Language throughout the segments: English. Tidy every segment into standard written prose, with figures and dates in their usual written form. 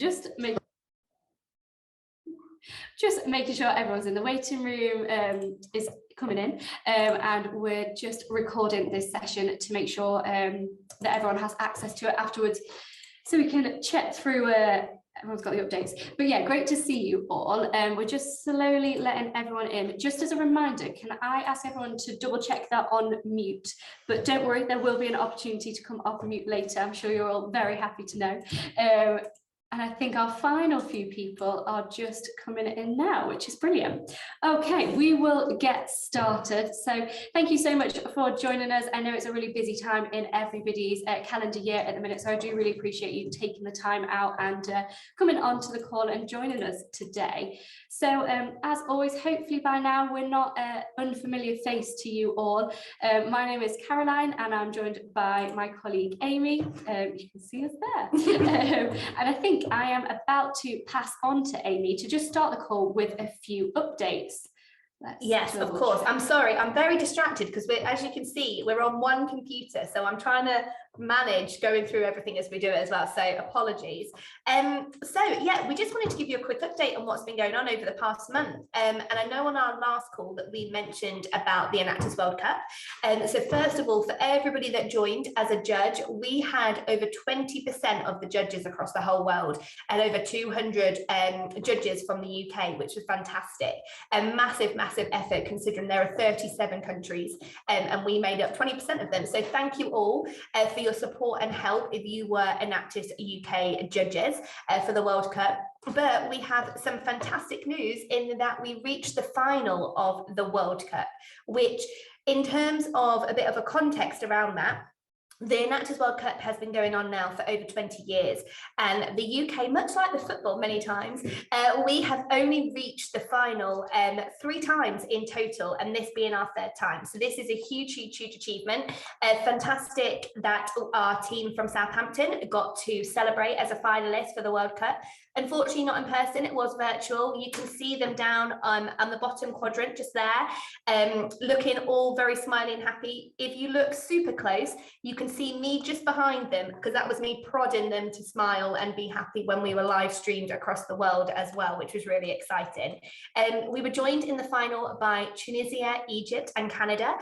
just making sure everyone's in the waiting room is coming in, and we're just recording this session to make sure that everyone has access to it afterwards, so we can check through. Everyone's got the updates, but yeah, great to see you all. We're just slowly letting everyone in. Just as a reminder, can I ask everyone to double check that on mute? But don't worry, there will be an opportunity to come off mute later. I'm sure you're all very happy to know. And I think our final few people are just coming in now, which is brilliant. Okay, we will get started. So thank you so much for joining us. I know it's a really busy time in everybody's calendar year at the minute, so I do really appreciate you taking the time out and coming on to the call and joining us today. So as always, hopefully by now we're not an unfamiliar face to you all. My name is Caroline and I'm joined by my colleague Amy. You can see us there. And I think I am about to pass on to Amy to just start the call with a few updates. Yes, of course. I'm sorry, I'm very distracted because as you can see, we're on one computer, so I'm trying to manage going through everything as we do it as well, so apologies. So yeah, we just wanted to give you a quick update on what's been going on over the past month, and I know on our last call that we mentioned about the Enactus World Cup. So first of all, for everybody that joined as a judge, we had over 20% of the judges across the whole world and over 200 judges from the UK, which was fantastic. Massive effort considering there are 37 countries, and we made up 20% of them. So thank you all for your support and help if you were Enactus UK judges for the World Cup. But we have some fantastic news in that we reached the final of the World Cup, which in terms of a bit of a context around that, the Enactus World Cup has been going on now for over 20 years, and the UK, much like the football many times, we have only reached the final 3 times in total, and this being our 3rd time. So this is a huge achievement. Fantastic that our team from Southampton got to celebrate as a finalist for the World Cup. Unfortunately, not in person, it was virtual. You can see them down on the bottom quadrant just there, looking all very smiley and happy. If you look super close, you can see me just behind them, because that was me prodding them to smile and be happy when we were live streamed across the world as well, which was really exciting. We were joined in the final by Tunisia, Egypt and Canada.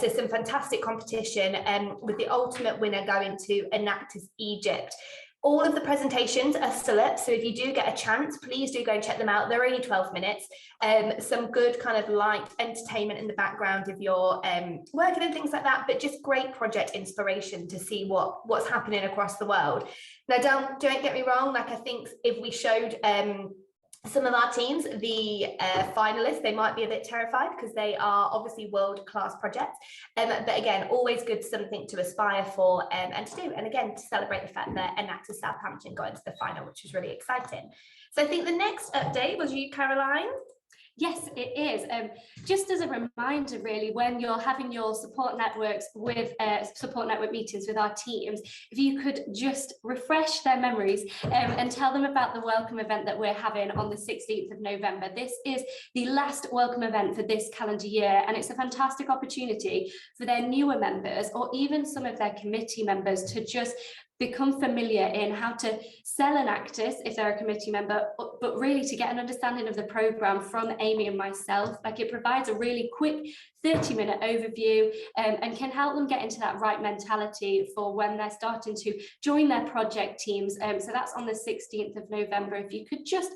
So some fantastic competition, with the ultimate winner going to Enactus Egypt. All of the presentations are still up, so if you do get a chance, please do go and check them out. They're only 12 minutes. Some good kind of light entertainment in the background if you're working and things like that, but just great project inspiration to see what's happening across the world. Now, don't get me wrong, like I think if we showed some of our teams, the finalists, they might be a bit terrified because they are obviously world-class projects. But again, always good, something to aspire for and to do. And again, to celebrate the fact that Enactus Southampton got into the final, which is really exciting. So I think the next update was you, Caroline. Yes, it is. Just as a reminder, really, when you're having your support networks with support network meetings with our teams, if you could just refresh their memories and tell them about the welcome event that we're having on the 16th of November. This is the last welcome event for this calendar year, and it's a fantastic opportunity for their newer members or even some of their committee members to just become familiar in how to sell Enactus if they're a committee member, but really to get an understanding of the programme from Amy and myself. Like, it provides a really quick 30-minute overview and can help them get into that right mentality for when they're starting to join their project teams. So that's on the 16th of November. If you could just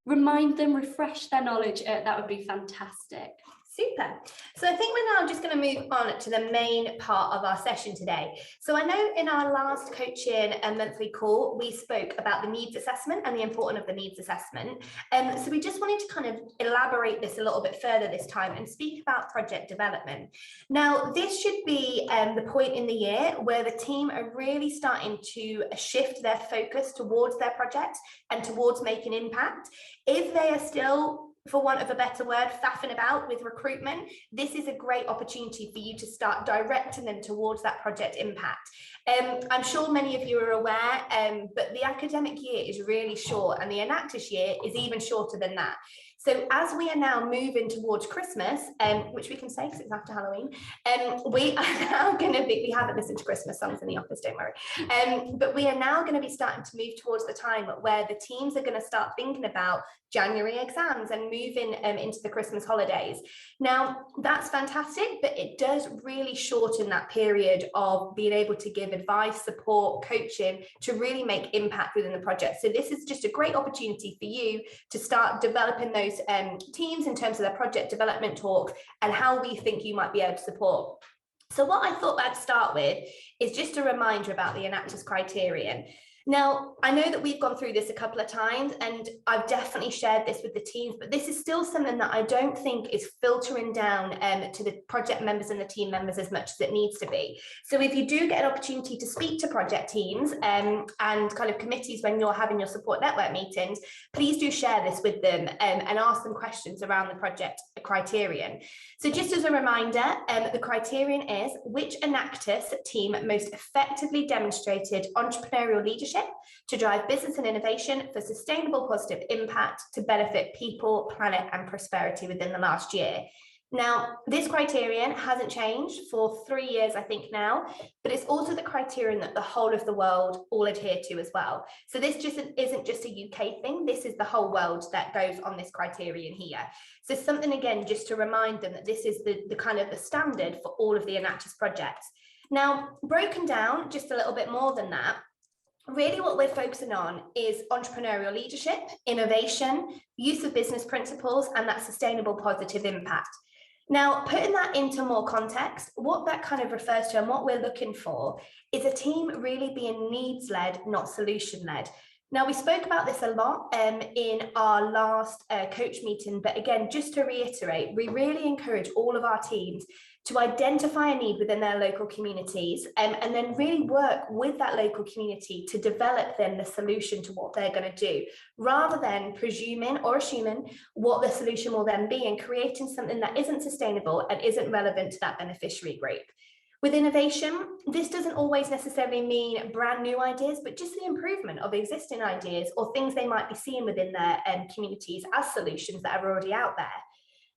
remind them, refresh their knowledge, that would be fantastic. Super. So I think we're now just going to move on to the main part of our session today. So I know in our last coaching and monthly call, we spoke about the needs assessment and the importance of the needs assessment. So we just wanted to kind of elaborate this a little bit further this time and speak about project development. Now, this should be the point in the year where the team are really starting to shift their focus towards their project and towards making impact. If they are still, for want of a better word, faffing about with recruitment, this is a great opportunity for you to start directing them towards that project impact. I'm sure many of you are aware, but the academic year is really short, and the Enactus year is even shorter than that. So as we are now moving towards Christmas, which we can say because it's after Halloween, we are now going to be, we haven't listened to Christmas songs in the office, don't worry, but we are now going to be starting to move towards the time where the teams are going to start thinking about January exams and moving into the Christmas holidays. Now, that's fantastic, but it does really shorten that period of being able to give advice, support, coaching to really make impact within the project. So this is just a great opportunity for you to start developing those teams in terms of their project development talk and how we think you might be able to support. So what I thought I'd start with is just a reminder about the Enactus criterion. Now, I know that we've gone through this a couple of times and I've definitely shared this with the teams, but this is still something that I don't think is filtering down to the project members and the team members as much as it needs to be. So if you do get an opportunity to speak to project teams and kind of committees when you're having your support network meetings, please do share this with them and ask them questions around the project criterion. So just as a reminder, the criterion is which Enactus team most effectively demonstrated entrepreneurial leadership to drive business and innovation for sustainable positive impact to benefit people, planet and prosperity within the last year. Now, this criterion hasn't changed for 3 years, I think now, but it's also the criterion that the whole of the world all adhere to as well. So this just isn't just a UK thing, this is the whole world that goes on this criterion here. So something, again, just to remind them that this is the kind of the standard for all of the Enactus projects. Now, broken down just a little bit more than that, really what we're focusing on is entrepreneurial leadership, innovation, use of business principles, and that sustainable positive impact. Now, putting that into more context, what that kind of refers to and what we're looking for is a team really being needs-led, not solution-led. Now, we spoke about this a lot in our last coach meeting, but again, just to reiterate, we really encourage all of our teams to identify a need within their local communities and then really work with that local community to develop then the solution to what they're going to do, rather than presuming or assuming what the solution will then be and creating something that isn't sustainable and isn't relevant to that beneficiary group. With innovation, this doesn't always necessarily mean brand new ideas, but just the improvement of existing ideas or things they might be seeing within their communities as solutions that are already out there.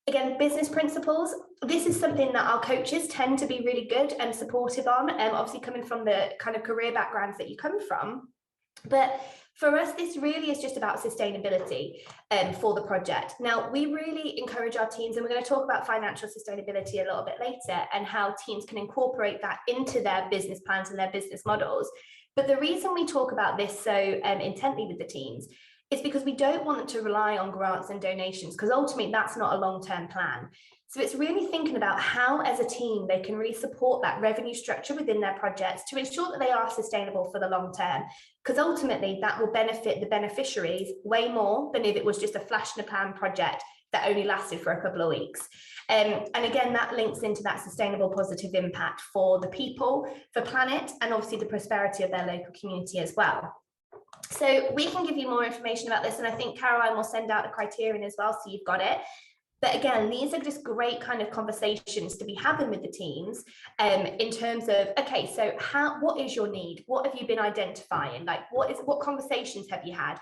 Again, business principles, this is something that our coaches tend to be really good and supportive on, obviously coming from the kind of career backgrounds that you come from. But for us, this really is just about sustainability for the project. Now, we really encourage our teams, and we're going to talk about financial sustainability a little bit later and how teams can incorporate that into their business plans and their business models. But the reason we talk about this so intently with the teams is because we don't want them to rely on grants and donations, because ultimately that's not a long-term plan. So it's really thinking about how, as a team, they can really support that revenue structure within their projects to ensure that they are sustainable for the long term, because ultimately that will benefit the beneficiaries way more than if it was just a flash in the pan project that only lasted for a couple of weeks. And again, that links into that sustainable positive impact for the people, for planet, and obviously the prosperity of their local community as well. So we can give you more information about this, and I think Caroline will send out the criterion as well, so you've got it. But again, these are just great kind of conversations to be having with the teams in terms of, okay, so what is your need? What have you been identifying? Like, what conversations have you had?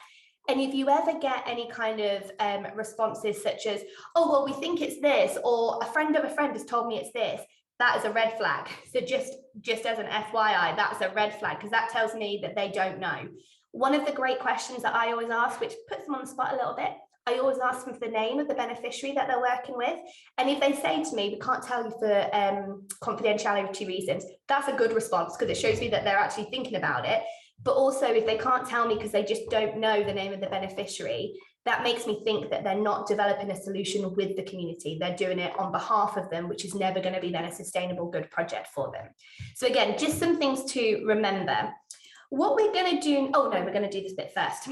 And if you ever get any kind of responses such as, oh, well, we think it's this, or a friend of a friend has told me it's this, that is a red flag. So just as an FYI, that's a red flag, because that tells me that they don't know. One of the great questions that I always ask, which puts them on the spot a little bit, I always ask them for the name of the beneficiary that they're working with. And if they say to me, we can't tell you for confidentiality reasons, that's a good response, because it shows me that they're actually thinking about it. But also, if they can't tell me because they just don't know the name of the beneficiary, that makes me think that they're not developing a solution with the community. They're doing it on behalf of them, which is never going to be then a sustainable, good project for them. So again, just some things to remember. What we're going to do, oh no, we're going to do this bit first.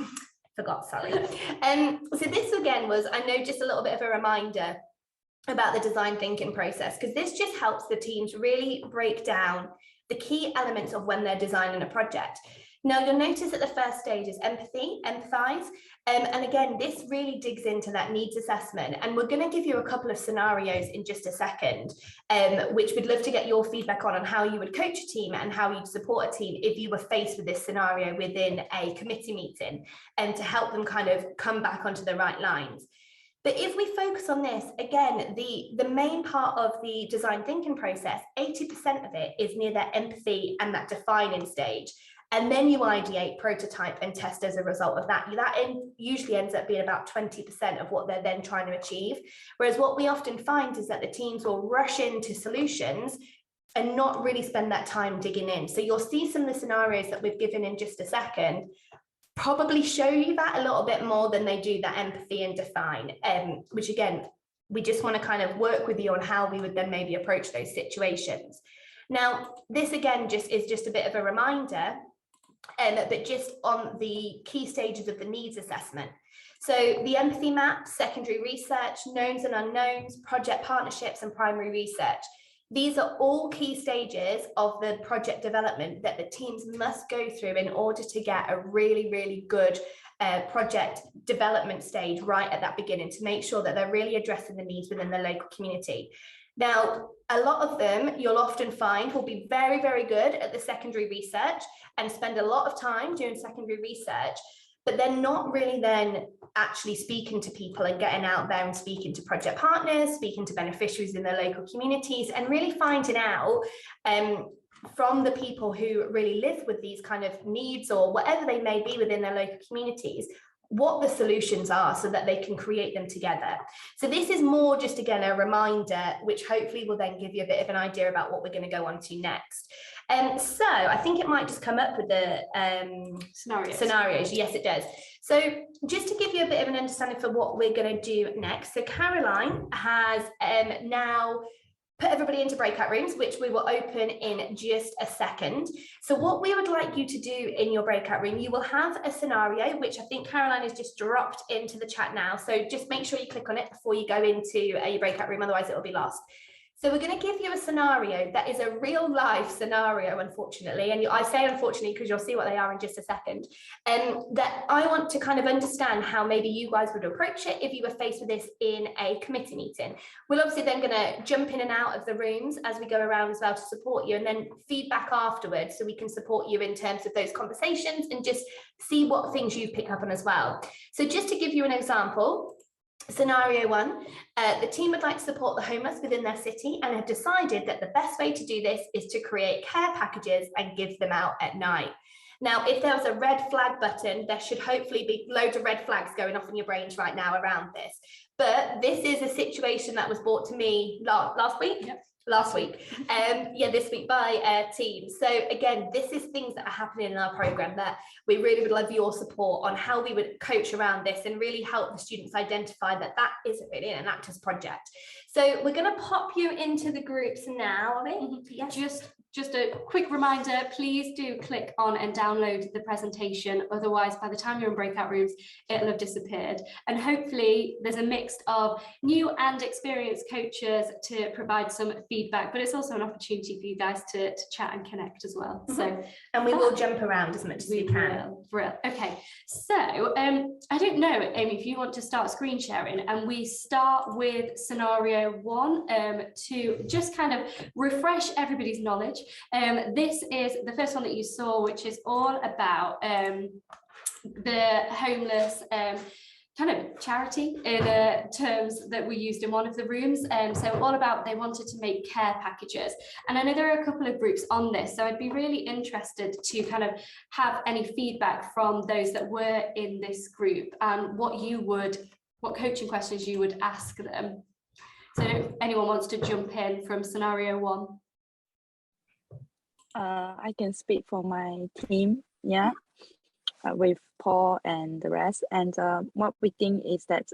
Forgot, sorry. So this again was, I know, just a little bit of a reminder about the design thinking process, because this just helps the teams really break down the key elements of when they're designing a project. Now, you'll notice that the first stage is empathy, empathize. And again, this really digs into that needs assessment. And we're going to give you a couple of scenarios in just a second, which we'd love to get your feedback on how you would coach a team and how you'd support a team if you were faced with this scenario within a committee meeting, and to help them kind of come back onto the right lines. But if we focus on this, again, the main part of the design thinking process, 80% of it is near that empathy and that defining stage. And then you ideate, prototype, and test as a result of that. That usually ends up being about 20% of what they're then trying to achieve. Whereas what we often find is that the teams will rush into solutions and not really spend that time digging in. So you'll see some of the scenarios that we've given in just a second probably show you that a little bit more than they do that empathy and define, which again, we just want to kind of work with you on how we would then maybe approach those situations. Now, this again is just a bit of a reminder, but just on the key stages of the needs assessment. So the empathy map, secondary research, knowns and unknowns, project partnerships, and primary research. These are all key stages of the project development that the teams must go through in order to get a really, really good project development stage right at that beginning, to make sure that they're really addressing the needs within the local community. Now, a lot of them you'll often find will be very, very good at the secondary research and spend a lot of time doing secondary research, but they're not really then actually speaking to people and getting out there and speaking to project partners, speaking to beneficiaries in their local communities, and really finding out from the people who really live with these kind of needs or whatever they may be within their local communities, what the solutions are so that they can create them together. So this is more just, again, a reminder, which hopefully will then give you a bit of an idea about what we're going to go on to next. So I think it might just come up with the scenarios. Yes, it does. So just to give you a bit of an understanding for what we're going to do next. So Caroline has now put everybody into breakout rooms, which we will open in just a second. So what we would like you to do in your breakout room, you will have a scenario, which I think Caroline has just dropped into the chat now. So just make sure you click on it before you go into your breakout room, otherwise it will be lost. So we're going to give you a scenario that is a real life scenario, unfortunately, and I say unfortunately because you'll see what they are in just a second, that I want to kind of understand how maybe you guys would approach it if you were faced with this in a committee meeting. We're obviously then going to jump in and out of the rooms as we go around as well to support you, and then feedback afterwards so we can support you in terms of those conversations and just see what things you've picked up on as well. So just to give you an example, Scenario 1, the team would like to support the homeless within their city and have decided that the best way to do this is to create care packages and give them out at night. Now, if there was a red flag button, there should hopefully be loads of red flags going off in your brains right now around this. But this is a situation that was brought to me last week. Yep. Last week, this week by team. So again, this is things that are happening in our program that we really would love your support on how we would coach around this and really help the students identify that that isn't really an Enactus project. So we're going to pop you into the groups now, are we? Mm-hmm. Yes. Just a quick reminder, please do click on and download the presentation. Otherwise, by the time you're in breakout rooms, it'll have disappeared. And hopefully there's a mix of new and experienced coaches to provide some feedback, but it's also an opportunity for you guys to chat and connect as well. Mm-hmm. So, and we will jump around as much as we can. Brilliant. Okay, so I don't know, Amy, if you want to start screen sharing, and we start with scenario 1 to just kind of refresh everybody's knowledge. This is the first one that you saw, which is all about the homeless kind of charity in terms that we used in one of the rooms. So all about, they wanted to make care packages. And I know there are a couple of groups on this, so I'd be really interested to kind of have any feedback from those that were in this group and what coaching questions you would ask them. So if anyone wants to jump in from scenario 1. I can speak for my team, with Paul and the rest. And what we think is that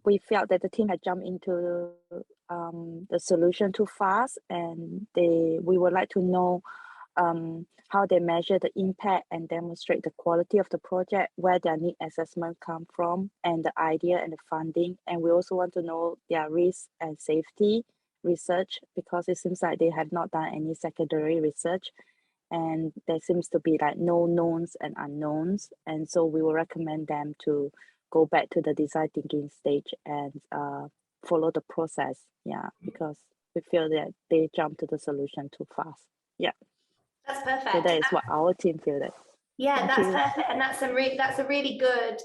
we felt that the team had jumped into the solution too fast, and we would like to know how they measure the impact and demonstrate the quality of the project, where their need assessment come from, and the idea and the funding. And we also want to know their risk and safety research, because it seems like they have not done any secondary research, and there seems to be like no knowns and unknowns. And so we will recommend them to go back to the design thinking stage and follow the process, because we feel that they jump to the solution too fast. That's perfect. So that is what our team feel that. Yeah, Thank that's you. perfect, and that's a really good.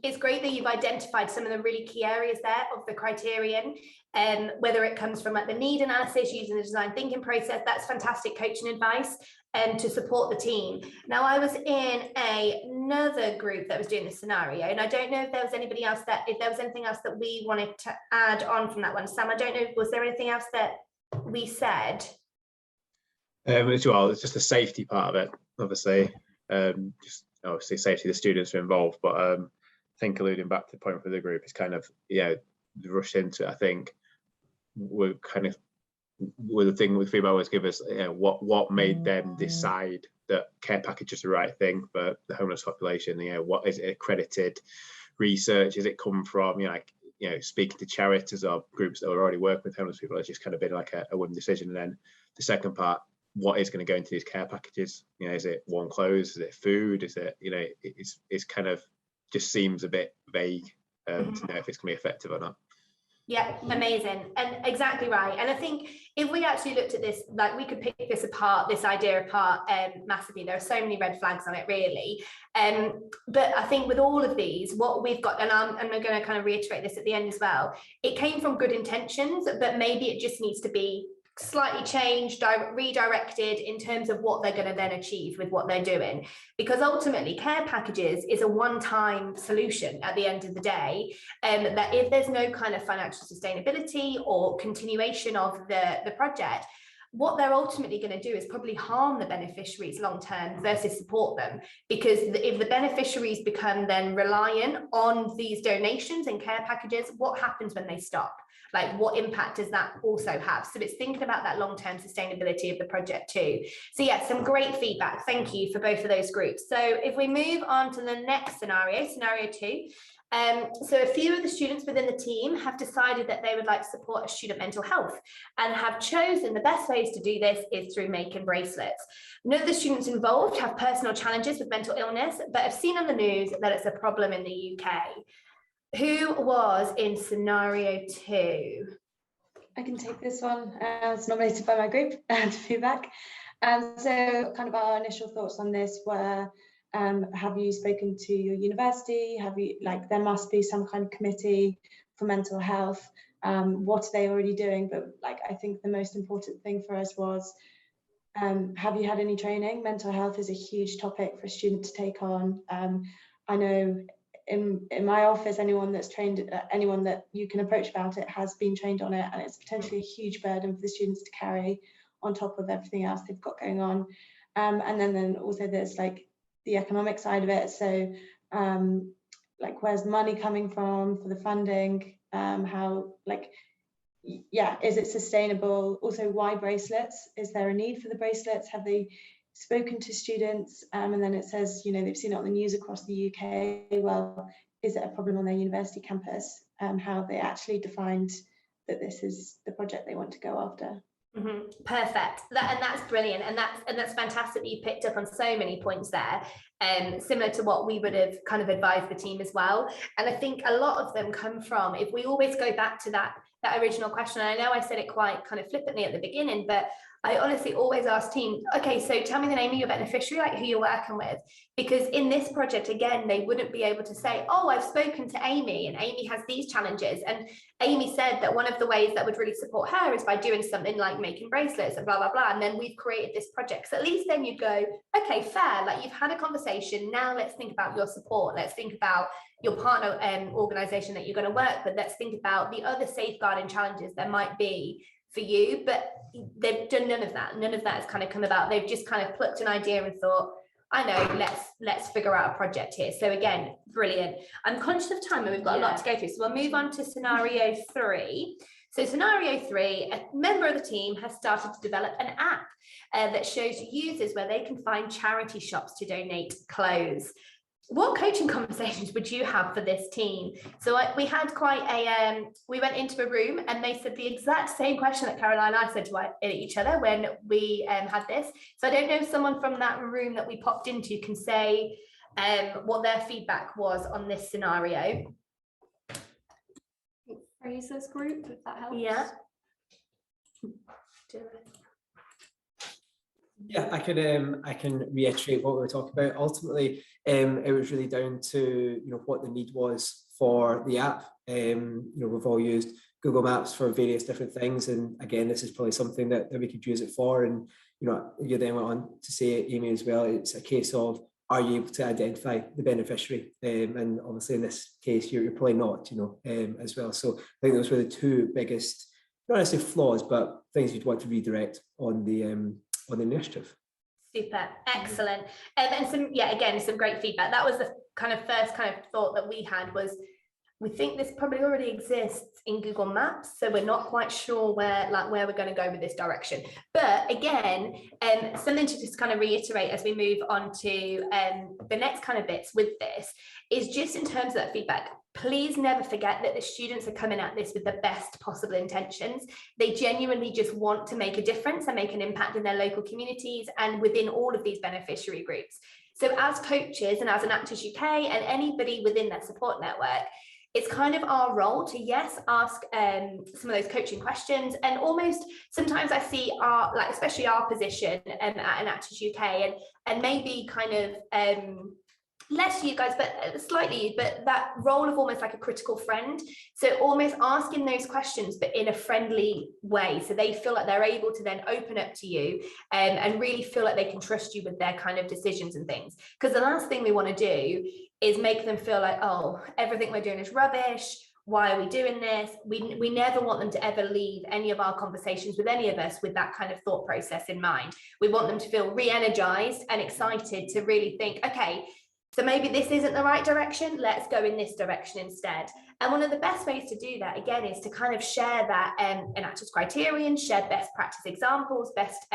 It's great that you've identified some of the really key areas there of the criterion, whether it comes from like the need analysis using the design thinking process. That's fantastic coaching advice, to support the team. Now, I was in another group that was doing this scenario, and I don't know if there was anybody else if there was anything else that we wanted to add on from that one. Sam, I don't know, was there anything else that we said? As well, it's just the safety part of it, obviously. Just obviously safety of the students are involved, but I think alluding back to the point for the group is kind of, rush into it. I think we're kind of, the thing with FEMA always give us, what made them decide that care package is the right thing for the homeless population. What is it accredited research? Is it come from, speaking to charities or groups that are already working with homeless people? It's just kind of been like a one decision. And then the second part, what is going to go into these care packages? Is it warm clothes? Is it food? Is it, it's kind of just seems a bit vague to know if it's going to be effective or not. Yeah, amazing, and exactly right. And I think if we actually looked at this, like, we could pick this idea apart massively. There are so many red flags on it, really. But I think with all of these, what we've got, and I'm going to kind of reiterate this at the end as well, it came from good intentions, but maybe it just needs to be slightly changed, redirected in terms of what they're going to then achieve with what they're doing, because ultimately care packages is a one-time solution at the end of the day, that if there's no kind of financial sustainability or continuation of the project, what they're ultimately going to do is probably harm the beneficiaries long term versus support them, because if the beneficiaries become then reliant on these donations and care packages, what happens when they stop? Like, what impact does that also have? So it's thinking about that long-term sustainability of the project too. So yeah, some great feedback. Thank you for both of those groups. So if we move on to the next scenario, scenario 2. So a few of the students within the team have decided that they would like to support student mental health and have chosen the best ways to do this is through making bracelets. None of the students involved have personal challenges with mental illness, but have seen on the news that it's a problem in the UK. Who was in scenario 2? I can take this one. It's nominated by my group to feedback. So kind of our initial thoughts on this were, have you spoken to your university? Have you, there must be some kind of committee for mental health. What are they already doing? But I think the most important thing for us was, have you had any training? Mental health is a huge topic for a student to take on. I know in my office, anyone that's trained, anyone that you can approach about it has been trained on it, and it's potentially a huge burden for the students to carry on top of everything else they've got going on. And then also there's the economic side of it. So where's the money coming from for the funding? How is it sustainable? Also, why bracelets? Is there a need for the bracelets? Have they spoken to students? And then it says, they've seen it on the news across the UK. Well, is it a problem on their university campus? How have they actually defined that this is the project they want to go after? Perfect. And that's brilliant, and that's fantastic that you picked up on so many points there, similar to what we would have kind of advised the team as well. And I think a lot of them come from, if we always go back to that original question, and I know I said it quite kind of flippantly at the beginning, but I honestly always ask team, okay, so tell me the name of your beneficiary, who you're working with, because in this project, again, they wouldn't be able to say, oh, I've spoken to Amy and Amy has these challenges. And Amy said that one of the ways that would really support her is by doing something like making bracelets and blah, blah, blah. And then we've created this project. So at least then you'd go, okay, fair, you've had a conversation. Now let's think about your support. Let's think about your partner organization that you're going to work with. Let's think about the other safeguarding challenges there might be for you. But they've done none of that. None of that has kind of come about. They've just kind of plucked an idea and thought, I know, let's figure out a project here. So again, brilliant. I'm conscious of time and we've got a lot to go through. So we'll move on to scenario 3. So scenario 3, a member of the team has started to develop an app that shows users where they can find charity shops to donate clothes. What coaching conversations would you have for this team? So we had quite we went into a room and they said the exact same question that Caroline and I said to each other when we had this. So I don't know if someone from that room that we popped into can say what their feedback was on this scenario. Fraser's group, if that helps. Yeah. Yeah, I can reiterate what we were talking about. Ultimately, it was really down to what the need was for the app. We've all used Google Maps for various different things, and again, this is probably something that we could use it for. And you then went on to say, Amy, as well, it's a case of, are you able to identify the beneficiary? And obviously in this case, you're probably not, as well. So I think those were the two biggest, not necessarily flaws, but things you'd want to redirect on the initiative. Super, excellent. And some great feedback. That was the first thought that we had was, we think this probably already exists in Google Maps, so we're not quite sure where we're going to go with this direction. But again, something to just reiterate as we move on to the next bits with this is just in terms of that feedback. Please never forget that the students are coming at this with the best possible intentions. They genuinely just want to make a difference and make an impact in their local communities and within all of these beneficiary groups. So as coaches and as Enactus UK and anybody within their support network, it's our role to, yes, ask some of those coaching questions, and almost sometimes I see especially our position at Enactus UK and maybe less you guys, but slightly, but that role of almost like a critical friend. So almost asking those questions, but in a friendly way. So they feel like they're able to then open up to you and really feel like they can trust you with their decisions and things. Because the last thing we want to do is make them feel like, oh, everything we're doing is rubbish. Why are we doing this? We never want them to ever leave any of our conversations with any of us with that thought process in mind. We want them to feel re-energized and excited to really think, okay, so maybe this isn't the right direction, let's go in this direction instead. And one of the best ways to do that, again, is to share that Enactus criterion, share best practice examples, best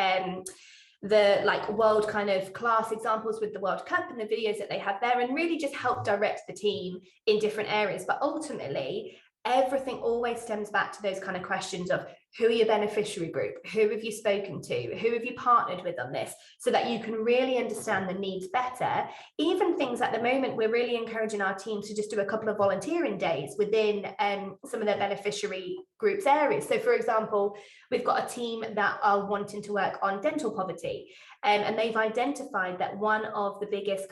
the world class examples with the World Cup and the videos that they have there, and really just help direct the team in different areas. But ultimately, everything always stems back to those questions of, who are your beneficiary group? Who have you spoken to? Who have you partnered with on this? So that you can really understand the needs better. Even things at the moment, we're really encouraging our teams to just do a couple of volunteering days within some of their beneficiary groups areas. So for example, we've got a team that are wanting to work on dental poverty, and they've identified that one of the biggest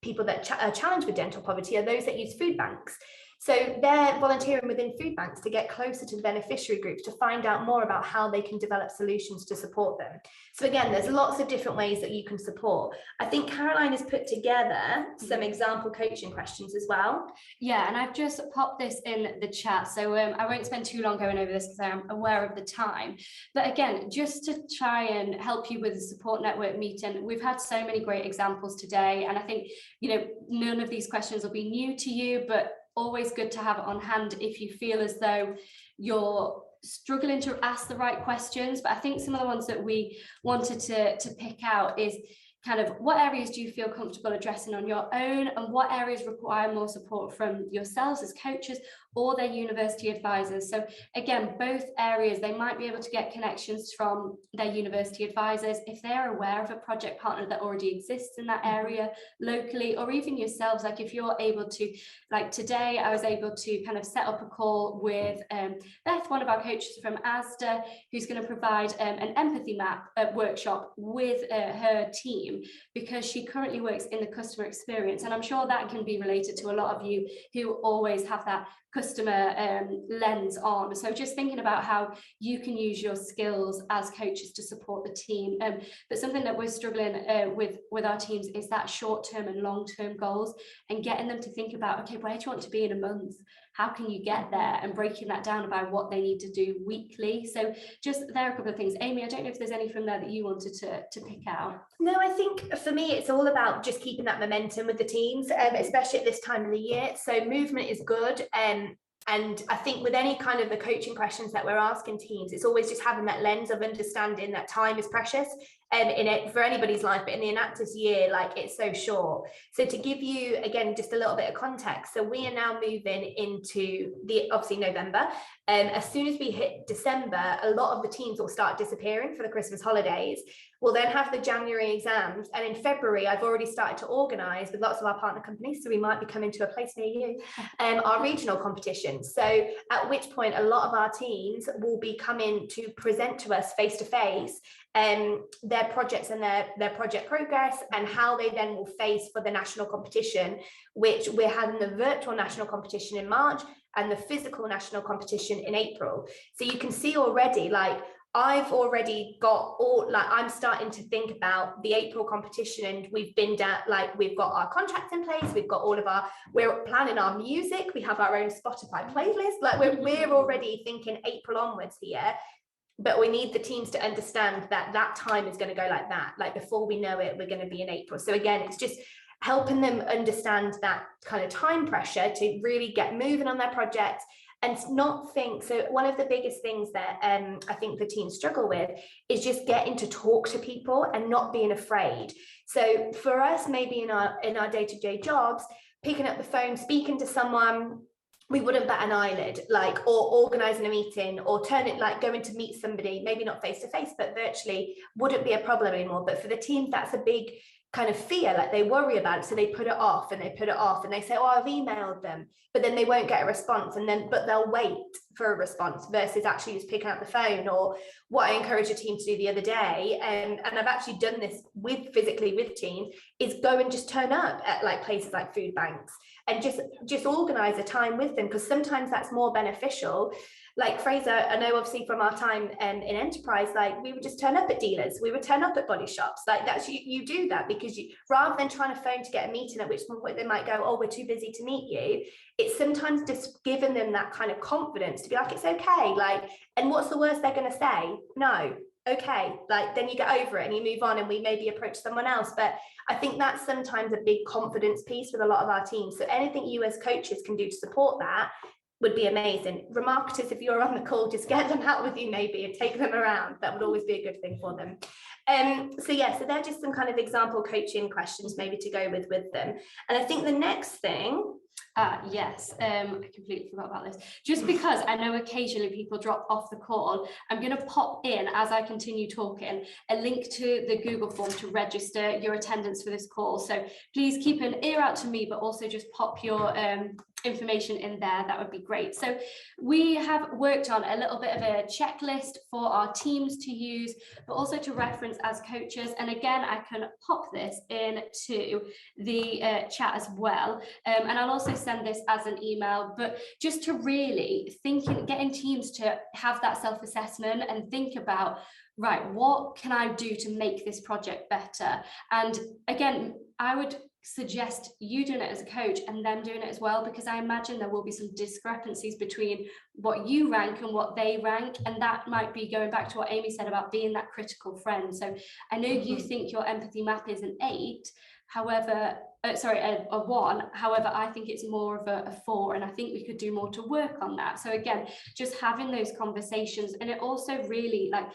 people that are challenged with dental poverty are those that use food banks. So they're volunteering within food banks to get closer to the beneficiary groups, to find out more about how they can develop solutions to support them. So again, there's lots of different ways that you can support. I think Caroline has put together some example coaching questions as well. Yeah, and I've just popped this in the chat, so I won't spend too long going over this because I'm aware of the time. But again, just to try and help you with the support network meeting, we've had so many great examples today, and I think none of these questions will be new to you, but always good to have it on hand if you feel as though you're struggling to ask the right questions. But I think some of the ones that we wanted to pick out is what areas do you feel comfortable addressing on your own, and what areas require more support from yourselves as coaches or their university advisors. So again, both areas, they might be able to get connections from their university advisors if they're aware of a project partner that already exists in that area locally, or even yourselves, if you're able to, today I was able to set up a call with Beth, one of our coaches from ASDA, who's going to provide an empathy map workshop with her team, because she currently works in the customer experience, and I'm sure that can be related to a lot of you who always have that customer lens on. So just thinking about how you can use your skills as coaches to support the team. But something that we're struggling with our teams is that short-term and long-term goals, and getting them to think about, okay, where do you want to be in a month? How can you get there? And breaking that down about what they need to do weekly. So just there are a couple of things. Amy, I don't know if there's any from there that you wanted to pick out. No, I think for me, it's all about just keeping that momentum with the teams, especially at this time of the year. So movement is good. And I think with any of the coaching questions that we're asking teams, it's always just having that lens of understanding that time is precious in it for anybody's life, but in the Enactus year, it's so short. So to give you, again, just a little bit of context, so we are now moving into obviously November. As soon as we hit December, a lot of the teams will start disappearing for the Christmas holidays. We'll then have the January exams, and in February I've already started to organise with lots of our partner companies, so we might be coming to a place near you, our regional competition. So at which point a lot of our teams will be coming to present to us face to face their projects and their project progress, and how they then will face for the national competition, which we're having the virtual national competition in March and the physical national competition in April. So you can see already, like, I've already got all, like, I'm starting to think about the April competition, and we've been down, like, we've got our contracts in place, we've got all of our, we're planning our music, we have our own Spotify playlist, like we're already thinking April onwards here. But we need the teams to understand that that time is going to go like that, like before we know it, we're going to be in April. So again, it's just helping them understand that kind of time pressure to really get moving on their project and not think. So one of the biggest things that I think the teams struggle with is just getting to talk to people and not being afraid. So for us, maybe in our day-to-day jobs, picking up the phone, speaking to someone, we wouldn't bat an eyelid, like, or organising a meeting, or going to meet somebody, maybe not face to face, but virtually, wouldn't be a problem anymore. But for the teams, that's a big kind of fear, like they worry about it, so they put it off and they put it off, and they say, oh, I've emailed them, but then they won't get a response, and then but they'll wait for a response versus actually just picking up the phone. Or what I encourage a team to do the other day, and I've actually done this physically with teams, is go and just turn up at like places like food banks and just organize a time with them, because sometimes that's more beneficial. Like Fraser, I know obviously from our time in enterprise, like we would just turn up at dealers, we would turn up at body shops, like that's, you do that because you, rather than trying to phone to get a meeting, at which point they might go, oh, we're too busy to meet you. It's sometimes just giving them that kind of confidence to be like, it's okay, like, and what's the worst they're going to say? No. Okay, like then you get over it and you move on, and we maybe approach someone else. But I think that's sometimes a big confidence piece with a lot of our teams. So anything you as coaches can do to support that would be amazing. Remarketers, if you're on the call, just get them out with you maybe and take them around. That would always be a good thing for them. So yeah, so they're just some kind of example coaching questions maybe to go with them. And I think the next thing, yes, I completely forgot about this. Just because I know occasionally people drop off the call, I'm going to pop in, as I continue talking, a link to the Google form to register your attendance for this call. So please keep an ear out to me, but also just pop your information in there. That would be great. So we have worked on a little bit of a checklist for our teams to use, but also to reference as coaches. And again, I can pop this into the chat as well. And I'll also send this as an email, but just to really getting teams to have that self-assessment and think about, right, what can I do to make this project better? And again, I would suggest you doing it as a coach and them doing it as well, because I imagine there will be some discrepancies between what you rank and what they rank, and that might be going back to what Amy said about being that critical friend. So I know you think your empathy map is an 8, however, a 1, however I think it's more of a 4, and I think we could do more to work on that. So again, just having those conversations, and it also really, like,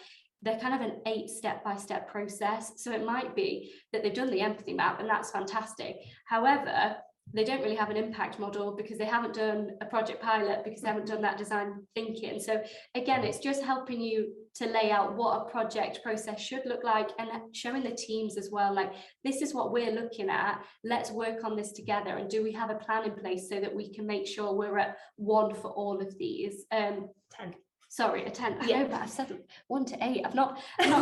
they're kind of an 8 step-by-step process. So it might be that they've done the empathy map, and that's fantastic. However, they don't really have an impact model because they haven't done a project pilot, because they haven't done that design thinking. So again, it's just helping you to lay out what a project process should look like, and showing the teams as well, like, this is what we're looking at, let's work on this together, and do we have a plan in place so that we can make sure we're at 1 for all of these. 10. Sorry, a 10. I know, but I've said 1 to 8. I've not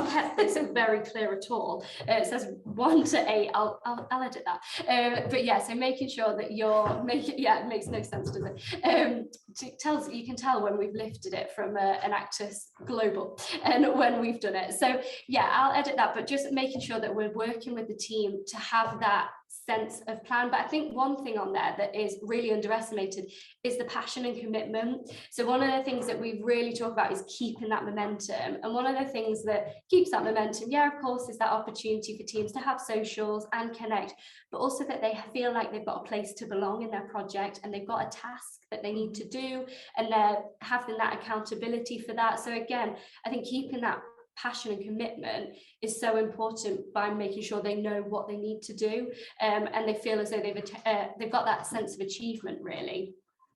kept this very clear at all. It says 1 to 8. I'll edit that. But yeah, so making sure that you're making, yeah, it makes no sense, does it? You can tell when we've lifted it from Enactus Global and when we've done it. So yeah, I'll edit that, but just making sure that we're working with the team to have that sense of plan. But I think one thing on there that is really underestimated is the passion and commitment. So one of the things that we really talk about is keeping that momentum, and one of the things that keeps that momentum, yeah, of course, is that opportunity for teams to have socials and connect, but also that they feel like they've got a place to belong in their project, and they've got a task that they need to do, and they're having that accountability for that. So again, I think keeping that passion and commitment is so important by making sure they know what they need to do, and they feel as though they've got that sense of achievement, really.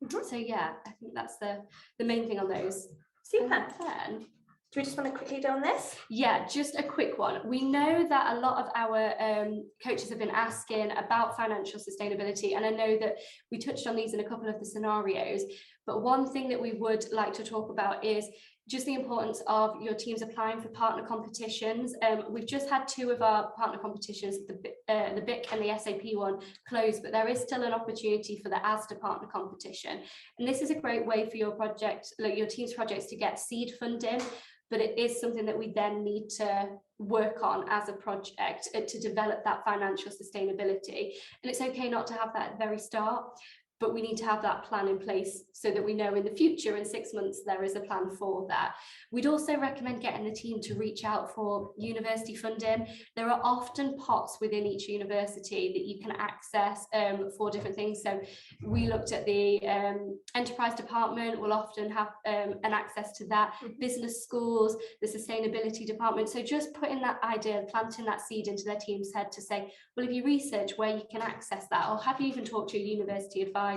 So yeah, I think that's the main thing on those. Super. Then Do we just want to quickly do on this? Yeah, just a quick one. We know that a lot of our coaches have been asking about financial sustainability, and I know that we touched on these in a couple of the scenarios, but one thing that we would like to talk about is just the importance of your teams applying for partner competitions. We've just had 2 of our partner competitions, the BIC and the SAP one, closed, but there is still an opportunity for the ASDA partner competition. And this is a great way for your project, like your team's projects, to get seed funding, but it is something that we then need to work on as a project to develop that financial sustainability. And it's okay not to have that at the very start, but we need to have that plan in place so that we know in the future, in 6 months, there is a plan for that. We'd also recommend getting the team to reach out for university funding. There are often pots within each university that you can access for different things. So we looked at the enterprise department will often have an access to that, business schools, the sustainability department. So just putting that idea, planting that seed into their team's head to say, well, if you research where you can access that, or have you even talked to a university advisor,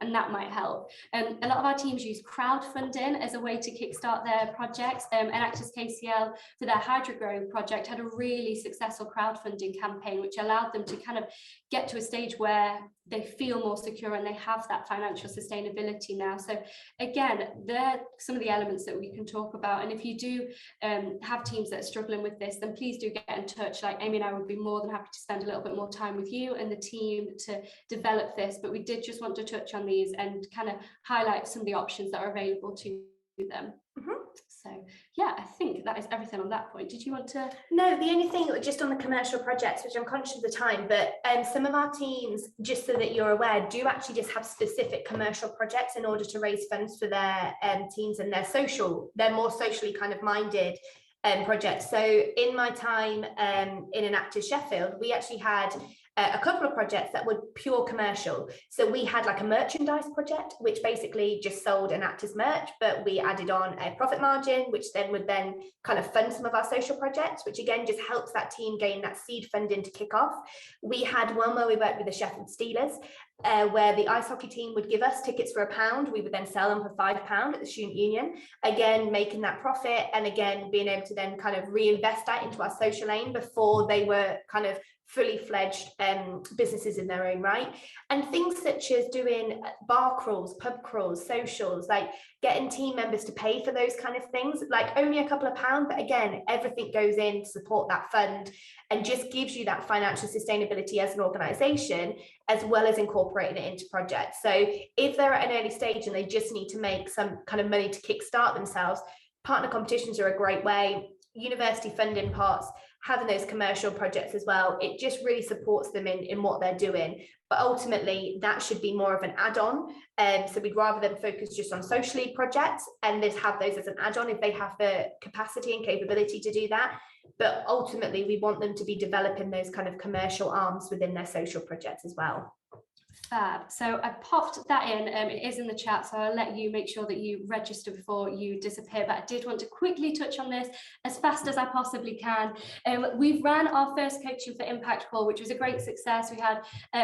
and that might help. A lot of our teams use crowdfunding as a way to kickstart their projects. Enactus KCL, for their HydroGrow project, had a really successful crowdfunding campaign, which allowed them to kind of get to a stage where they feel more secure and they have that financial sustainability now. So again, they're some of the elements that we can talk about. And if you do have teams that are struggling with this, then please do get in touch. Like Amy and I would be more than happy to spend a little bit more time with you and the team to develop this. But we did just want to touch on these and kind of highlight some of the options that are available to them. So yeah, I think that is everything on that point. Did you want to? No, the only thing just on the commercial projects, which I'm conscious of the time, but some of our teams, just so that you're aware, do actually just have specific commercial projects in order to raise funds for their teams and they're more socially kind of minded projects. So in my time in Enactus Sheffield, we actually had a couple of projects that were pure commercial. So we had like a merchandise project, which basically just sold Enactus merch, but we added on a profit margin, which then would then kind of fund some of our social projects, which again just helps that team gain that seed funding to kick off. We had one where we worked with the Sheffield Steelers, where the ice hockey team would give us tickets for £1. We would then sell them for £5 at the student union, again making that profit, and again being able to then kind of reinvest that into our social aim before they were kind of fully fledged businesses in their own right. And things such as doing bar crawls, pub crawls, socials, like getting team members to pay for those kind of things, like only a couple of pounds, but again, everything goes in to support that fund and just gives you that financial sustainability as an organization, as well as incorporating it into projects. So if they're at an early stage and they just need to make some kind of money to kickstart themselves, partner competitions are a great way. University funding parts, having those commercial projects as well, it just really supports them in what they're doing. But ultimately that should be more of an add-on, so we'd rather them focus just on socially projects and just have those as an add-on if they have the capacity and capability to do that. But ultimately we want them to be developing those kind of commercial arms within their social projects as well. Fab. So I popped that in, it is in the chat, so I'll let you make sure that you register before you disappear, but I did want to quickly touch on this as fast as I possibly can. We've ran our first Coaching for Impact call, which was a great success. We had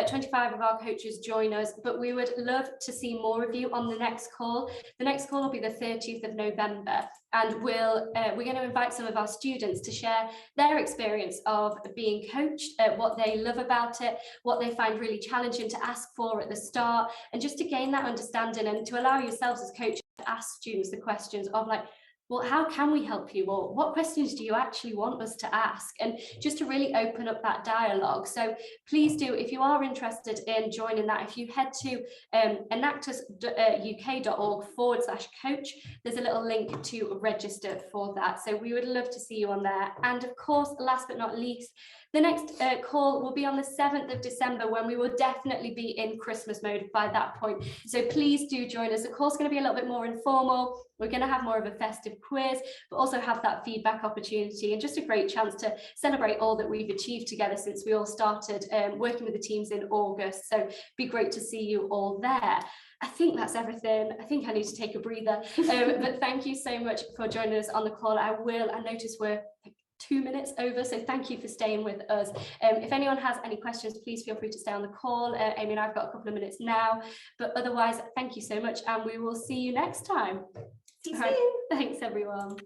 25 of our coaches join us, but we would love to see more of you on the next call. The next call will be the 30th of November, and we're going to invite some of our students to share their experience of being coached, what they love about it, what they find really challenging to ask for at the start, and just to gain that understanding and to allow yourselves as coaches to ask students the questions of like, well, how can we help you, or what questions do you actually want us to ask, and just to really open up that dialogue. So please do, if you are interested in joining that, if you head to enactusuk.org/coach, there's a little link to register for that. So we would love to see you on there. And of course, last but not least, the next call will be on the 7th of December, when we will definitely be in Christmas mode by that point. So please do join us. The call's going to be a little bit more informal. We're going to have more of a festive quiz, but also have that feedback opportunity and just a great chance to celebrate all that we've achieved together since we all started working with the teams in August. So it'd be great to see you all there. I think that's everything. I think I need to take a breather, but thank you so much for joining us on the call. I notice we're 2 minutes over, so thank you for staying with us. If anyone has any questions, please feel free to stay on the call. Amy and I've got a couple of minutes now, but otherwise, thank you so much, and we will see you next time. See you soon. Thanks, everyone.